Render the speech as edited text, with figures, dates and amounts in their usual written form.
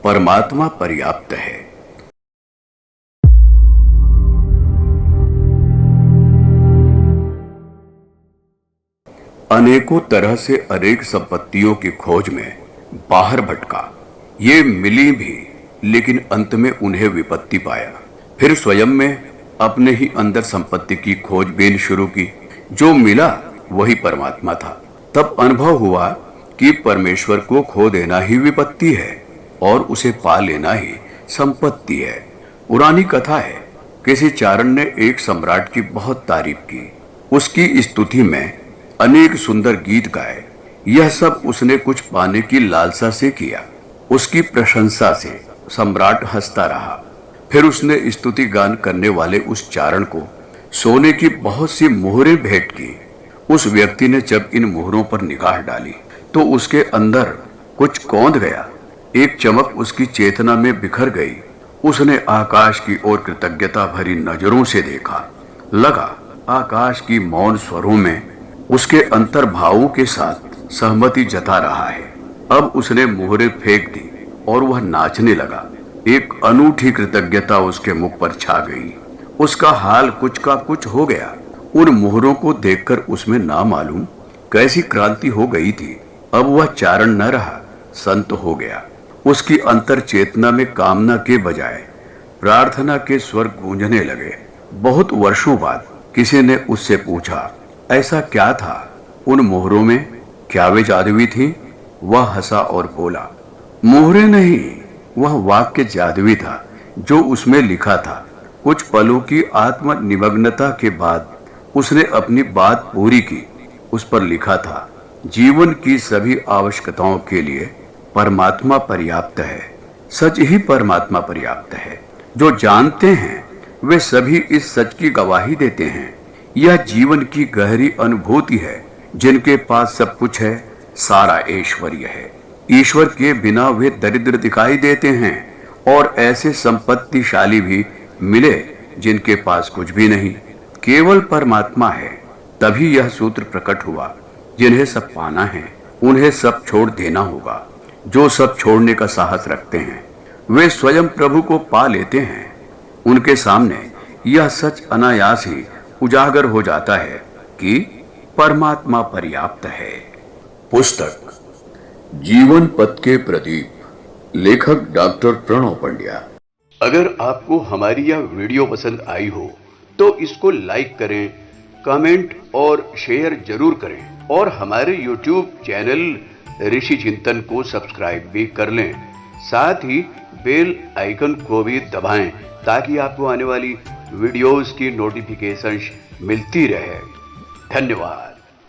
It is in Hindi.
परमात्मा पर्याप्त है। अनेकों तरह से अनेक संपत्तियों की खोज में बाहर भटका, ये मिली भी, लेकिन अंत में उन्हें विपत्ति पाया। फिर स्वयं में अपने ही अंदर संपत्ति की खोजबीन शुरू की। जो मिला वही परमात्मा था। तब अनुभव हुआ कि परमेश्वर को खो देना ही विपत्ति है और उसे पा लेना ही संपत्ति है। पुरानी कथा है, किसी चारण ने एक सम्राट की बहुत तारीफ की, उसकी स्तुति में अनेक सुंदर गीत गाए। यह सब उसने कुछ पाने की लालसा से किया। उसकी प्रशंसा से सम्राट हंसता रहा। फिर उसने स्तुति गान करने वाले उस चारण को सोने की बहुत सी मोहरें भेंट की। उस व्यक्ति ने जब इन मोहरों पर निगाह डाली तो उसके अंदर कुछ कौंध गया। एक चमक उसकी चेतना में बिखर गई। उसने आकाश की ओर कृतज्ञता भरी नजरों से देखा। लगा आकाश की मौन स्वरों में उसके अंतर्भावों के साथ सहमति जता रहा है। अब उसने मोहरें फेंक दी और वह नाचने लगा। एक अनूठी कृतज्ञता उसके मुख पर छा गई। उसका हाल कुछ का कुछ हो गया। उन मोहरों को देखकर उसमें ना मालूम कैसी क्रांति हो गई थी। अब वह चारण न रहा, संत हो गया। उसकी अंतर चेतना में कामना के बजाय प्रार्थना के स्वर गूंजने लगे। बहुत वर्षों बाद किसी ने उससे पूछा, ऐसा क्या था उन मोहरों में, क्या वे जादुई थी? वह हंसा और बोला, मोहरें नहीं, वह वाक्य जादुई था जो उसमें लिखा था। कुछ पलों की आत्म निमग्नता के बाद उसने अपनी बात पूरी की। उस पर लिखा था, जीवन की सभी आवश्यकताओं के लिए परमात्मा पर्याप्त है। सच ही परमात्मा पर्याप्त है। जो जानते हैं वे सभी इस सच की गवाही देते हैं। यह जीवन की गहरी अनुभूति है। जिनके पास सब कुछ है, सारा ऐश्वर्य है। ईश्वर के बिना वे दरिद्र दिखाई देते हैं और ऐसे संपत्तिशाली भी मिले जिनके पास कुछ भी नहीं। केवल परमात्मा है। तभी यह सूत्र प्रकट हुआ, जिन्हें सब पाना है उन्हें सब छोड़ देना होगा। जो सब छोड़ने का साहस रखते हैं वे स्वयं प्रभु को पा लेते हैं। उनके सामने यह सच अनायास ही उजागर हो जाता है कि परमात्मा पर्याप्त है। पुस्तक जीवन पथ के प्रदीप, लेखक डॉक्टर प्रणव पंड्या। अगर आपको हमारी यह वीडियो पसंद आई हो तो इसको लाइक करें, कमेंट और शेयर जरूर करें और हमारे YouTube चैनल ऋषि चिंतन को सब्सक्राइब भी कर लें। साथ ही बेल आइकन को भी दबाएं ताकि आपको आने वाली वीडियोस की नोटिफिकेशंस मिलती रहे। धन्यवाद।